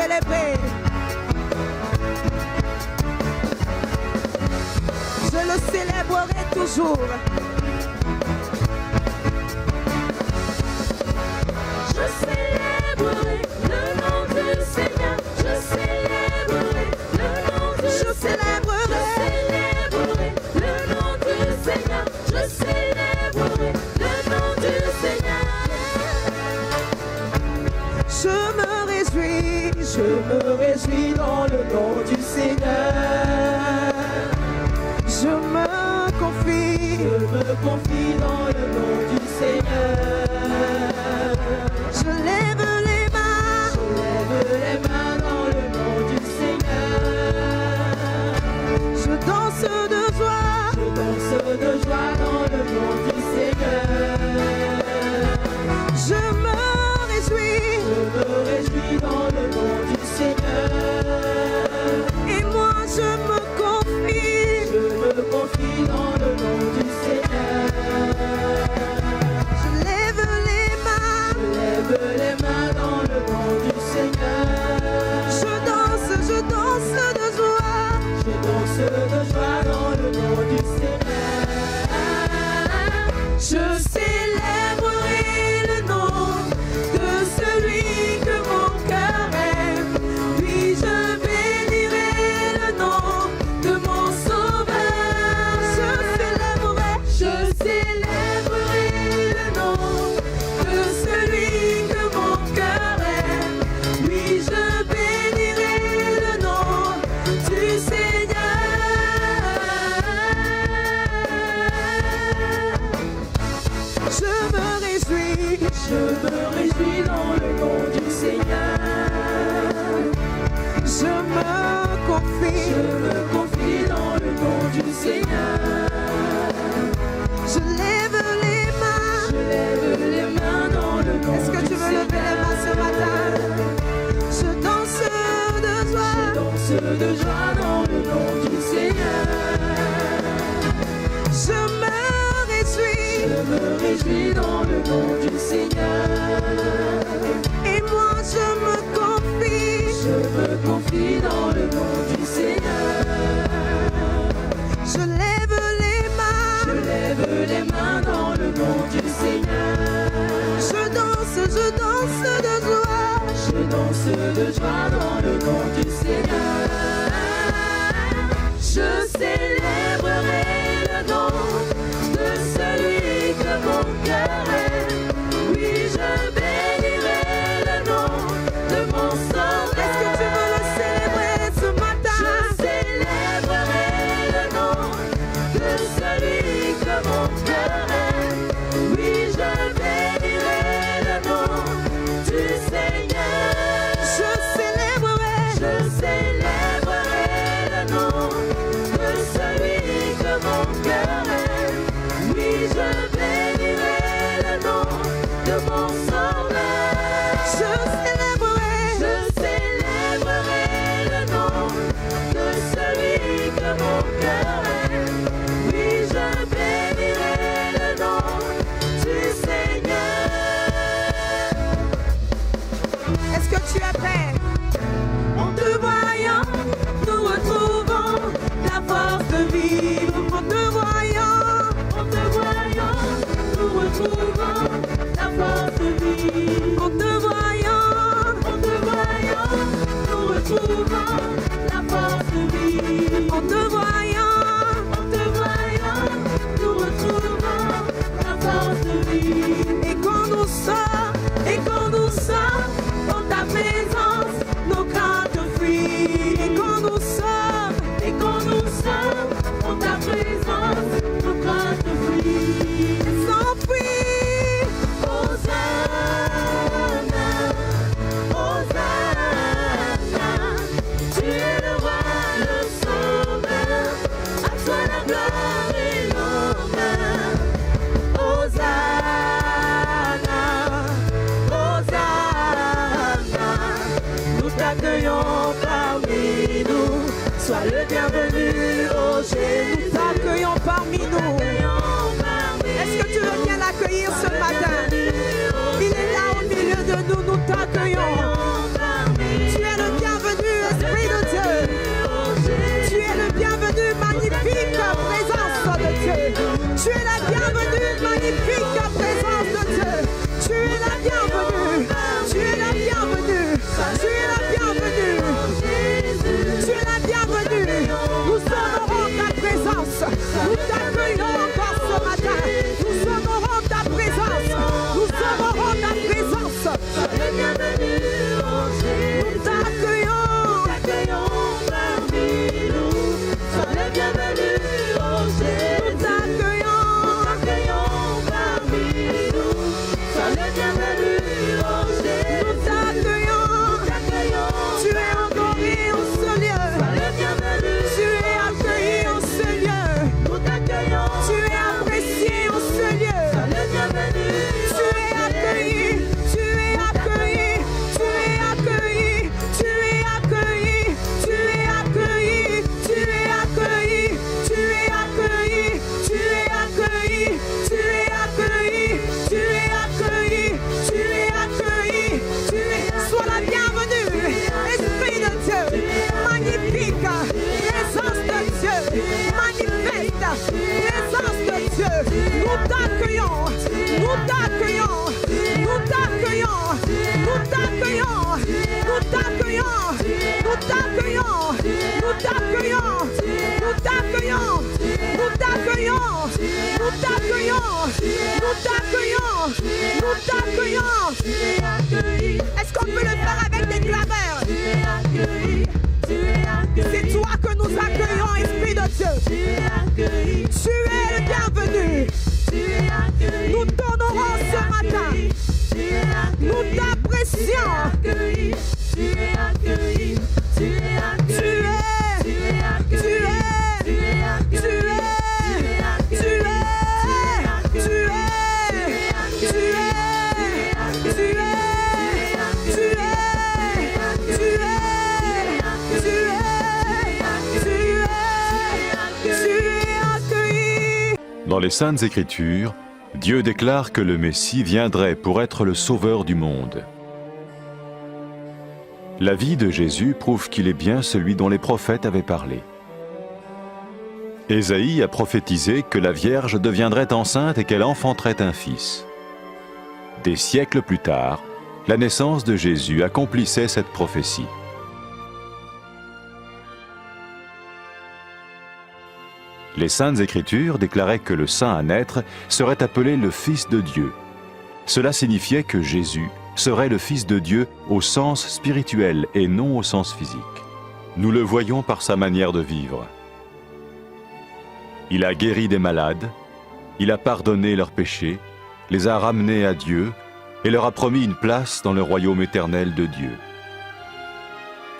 célébrer. Je le célébrerai toujours. Je célébrerai le nom du Seigneur. Je célébrerai le nom du Seigneur. Je célébrerai le nom du Seigneur. Je célébrerai le nom du Seigneur. Je me réjouis dans le nom du Seigneur. Je me confie dans le nom du Seigneur. Je lève les mains dans le nom du Seigneur. Je danse de joie dans le nom du Seigneur. Je me réjouis dans le nom du Seigneur. Et moi je me confie dans le nom du Seigneur. Je lève les mains dans le nom du Seigneur. Je danse de joie dans le nom du Seigneur. Je célébrerai le nom de celui que mon cœur aime. Puis je bénirai le nom de mon Sauveur. Je célébrerai le nom de celui que mon cœur aime. Puis je bénirai le nom du Seigneur. Je me réjouis dans le nom du Seigneur. Je me confie dans le nom du Seigneur. Je lève les mains dans le nom. Est-ce que tu veux lever les mains ce matin? Je danse de joie dans le nom du Seigneur. Je me réjouis dans le nom du Seigneur. Et moi je me confie dans le nom du Seigneur. Je lève les mains dans le nom du Seigneur. Je danse de joie dans le nom du Seigneur. Je célébrerai le nom de celui que mon cœur aime. Oui, je bénirai le nom de mon Sauveur. Est-ce que tu veux le célébrer ce matin? Je célébrerai le nom de celui que mon cœur aime. Oui, je bénirai le nom du Seigneur. Je célébrerai le nom de celui que mon cœur aime. Oui, je bénirai le nom de mon Sauveur. Je célébrerai le nom de celui que mon cœur aime. Oui, je bénirai le nom du Seigneur. Est-ce que tu es prêt? En te voyant, nous retrouvons la force de vivre. En te voyant, nous retrouvons la force de vivre. En te voyant, nous retrouvons la force de vivre. En te voyant, nous retrouvons la force de vivre. Et quand nous sommes dans ta présence, nos craintes fuient. Et quand nous sommes dans ta présence, nos craintes fuient. S'enfuient. Hosanna, Hosanna, tu es le roi, le sauveur, à toi la gloire et l'honneur. Hosanna, Hosanna, nous t'accueillons parmi nous. Sois le bienvenu, oh Jésus. Nous t'accueillons parmi nous. Est-ce que tu veux bien l'accueillir ce matin? Il est là au milieu de nous, nous t'accueillons. Tu es le Dans les Saintes Écritures, Dieu déclare que le Messie viendrait pour être le sauveur du monde. La vie de Jésus prouve qu'il est bien celui dont les prophètes avaient parlé. Ésaïe a prophétisé que la Vierge deviendrait enceinte et qu'elle enfanterait un fils. Des siècles plus tard, la naissance de Jésus accomplissait cette prophétie. Les Saintes Écritures déclaraient que le saint à naître serait appelé le Fils de Dieu. Cela signifiait que Jésus serait le Fils de Dieu au sens spirituel et non au sens physique. Nous le voyons par sa manière de vivre. Il a guéri des malades, il a pardonné leurs péchés, les a ramenés à Dieu et leur a promis une place dans le royaume éternel de Dieu.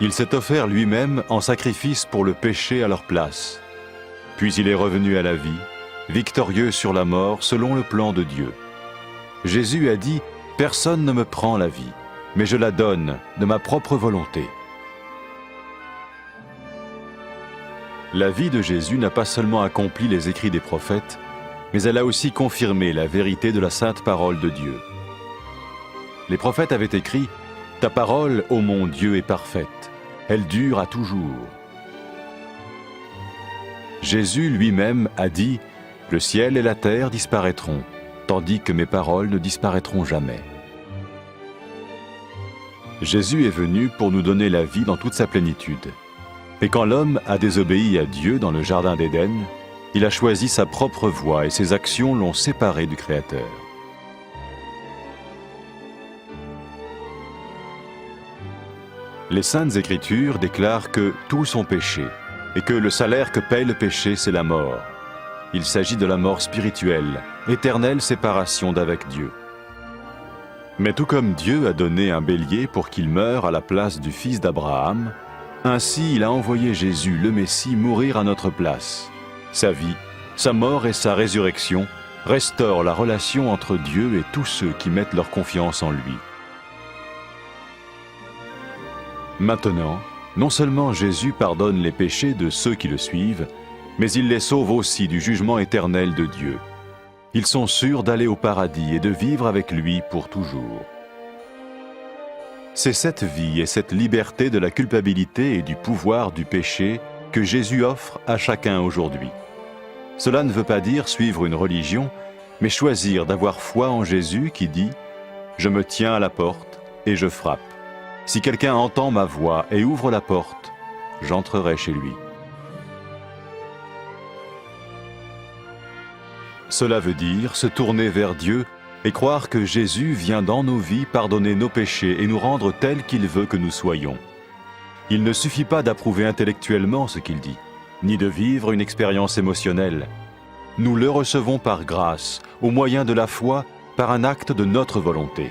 Il s'est offert lui-même en sacrifice pour le péché à leur place. Puis il est revenu à la vie, victorieux sur la mort selon le plan de Dieu. Jésus a dit « Personne ne me prend la vie, mais je la donne de ma propre volonté ». La vie de Jésus n'a pas seulement accompli les écrits des prophètes, mais elle a aussi confirmé la vérité de la sainte parole de Dieu. Les prophètes avaient écrit « Ta parole, ô mon Dieu, est parfaite, elle dure à toujours ». Jésus lui-même a dit « Le ciel et la terre disparaîtront, tandis que mes paroles ne disparaîtront jamais ». Jésus est venu pour nous donner la vie dans toute sa plénitude. Et quand l'homme a désobéi à Dieu dans le jardin d'Éden, il a choisi sa propre voie et ses actions l'ont séparé du Créateur. Les Saintes Écritures déclarent que tous sont péchés et que le salaire que paye le péché, c'est la mort. Il s'agit de la mort spirituelle, éternelle séparation d'avec Dieu. Mais tout comme Dieu a donné un bélier pour qu'il meure à la place du fils d'Abraham, ainsi il a envoyé Jésus, le Messie, mourir à notre place. Sa vie, sa mort et sa résurrection restaurent la relation entre Dieu et tous ceux qui mettent leur confiance en lui. Maintenant, non seulement Jésus pardonne les péchés de ceux qui le suivent, mais il les sauve aussi du jugement éternel de Dieu. Ils sont sûrs d'aller au paradis et de vivre avec lui pour toujours. C'est cette vie et cette liberté de la culpabilité et du pouvoir du péché que Jésus offre à chacun aujourd'hui. Cela ne veut pas dire suivre une religion, mais choisir d'avoir foi en Jésus qui dit « Je me tiens à la porte et je frappe. Si quelqu'un entend ma voix et ouvre la porte, j'entrerai chez lui. » Cela veut dire se tourner vers Dieu et croire que Jésus vient dans nos vies pardonner nos péchés et nous rendre tels qu'il veut que nous soyons. Il ne suffit pas d'approuver intellectuellement ce qu'il dit, ni de vivre une expérience émotionnelle. Nous le recevons par grâce, au moyen de la foi, par un acte de notre volonté.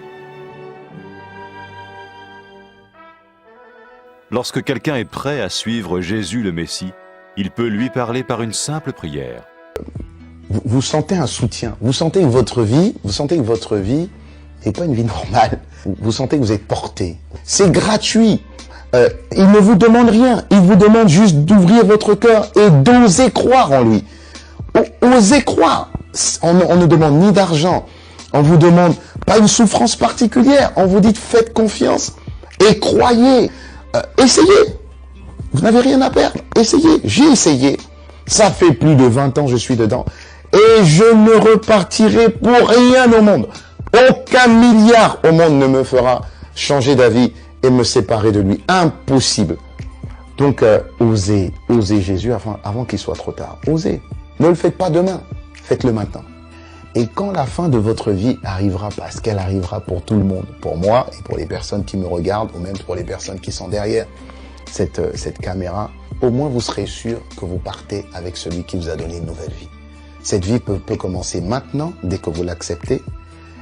Lorsque quelqu'un est prêt à suivre Jésus le Messie, il peut lui parler par une simple prière. Vous sentez un soutien, vous sentez que votre vie n'est pas une vie normale. Vous sentez que vous êtes porté. C'est gratuit. Il ne vous demande rien. Il vous demande juste d'ouvrir votre cœur et d'oser croire en lui. Osez croire. On ne demande ni d'argent. On vous demande pas une souffrance particulière. On vous dit faites confiance et croyez. Essayez. Vous n'avez rien à perdre. Essayez. J'ai essayé. Ça fait plus de 20 ans que je suis dedans. Et je ne repartirai pour rien au monde. Aucun milliard au monde ne me fera changer d'avis et me séparer de lui. Impossible. Donc, osez Jésus avant qu'il soit trop tard. Osez. Ne le faites pas demain. Faites-le maintenant. Et quand la fin de votre vie arrivera, parce qu'elle arrivera pour tout le monde, pour moi et pour les personnes qui me regardent, ou même pour les personnes qui sont derrière cette caméra, au moins vous serez sûr que vous partez avec celui qui vous a donné une nouvelle vie. Cette vie peut commencer maintenant, dès que vous l'acceptez,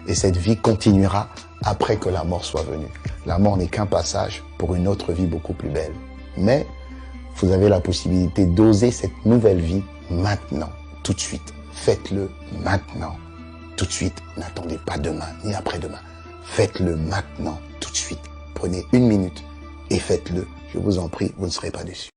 et cette vie continuera après que la mort soit venue. La mort n'est qu'un passage pour une autre vie beaucoup plus belle. Mais vous avez la possibilité d'oser cette nouvelle vie maintenant, tout de suite. Faites-le maintenant, tout de suite. N'attendez pas demain, ni après-demain. Faites-le maintenant, tout de suite. Prenez 1 minute et faites-le. Je vous en prie, vous ne serez pas déçus.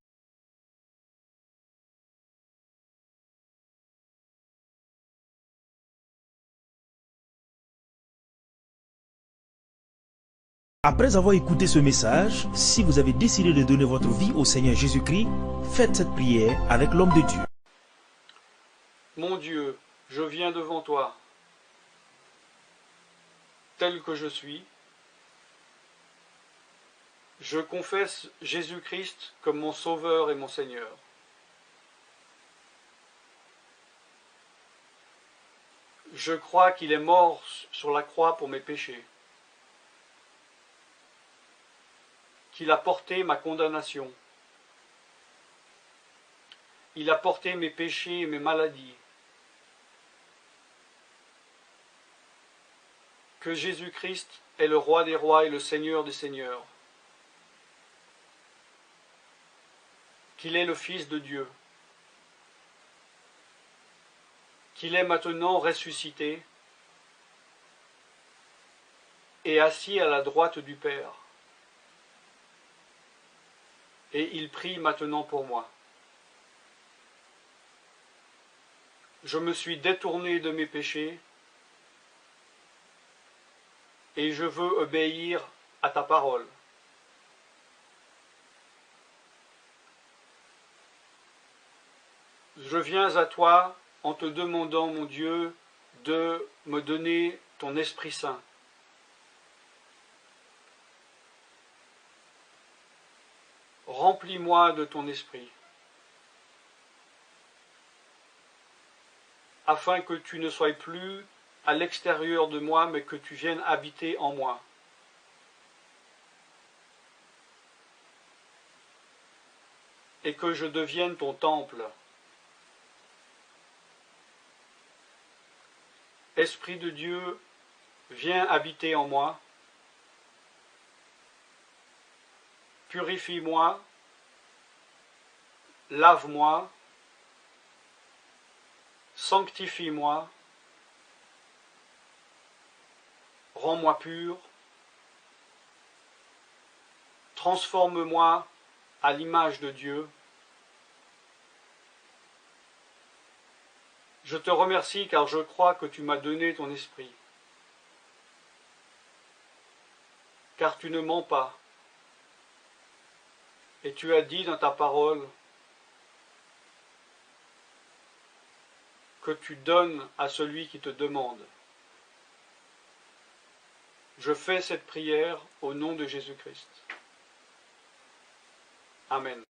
Après avoir écouté ce message, si vous avez décidé de donner votre vie au Seigneur Jésus-Christ, faites cette prière avec l'homme de Dieu. Mon Dieu, je viens devant toi, tel que je suis. Je confesse Jésus-Christ comme mon Sauveur et mon Seigneur. Je crois qu'il est mort sur la croix pour mes péchés, qu'il a porté ma condamnation, il a porté mes péchés et mes maladies, que Jésus-Christ est le Roi des rois et le Seigneur des seigneurs, qu'il est le Fils de Dieu, qu'il est maintenant ressuscité et assis à la droite du Père. Et il prie maintenant pour moi. Je me suis détourné de mes péchés et je veux obéir à ta parole. Je viens à toi en te demandant, mon Dieu, de me donner ton Esprit Saint. Remplis-moi de ton esprit, afin que tu ne sois plus à l'extérieur de moi, mais que tu viennes habiter en moi. Et que je devienne ton temple. Esprit de Dieu, viens habiter en moi. Purifie-moi, lave-moi, sanctifie-moi, rends-moi pur, transforme-moi à l'image de Dieu. Je te remercie car je crois que tu m'as donné ton esprit, car tu ne mens pas. Et tu as dit dans ta parole que tu donnes à celui qui te demande. Je fais cette prière au nom de Jésus-Christ. Amen.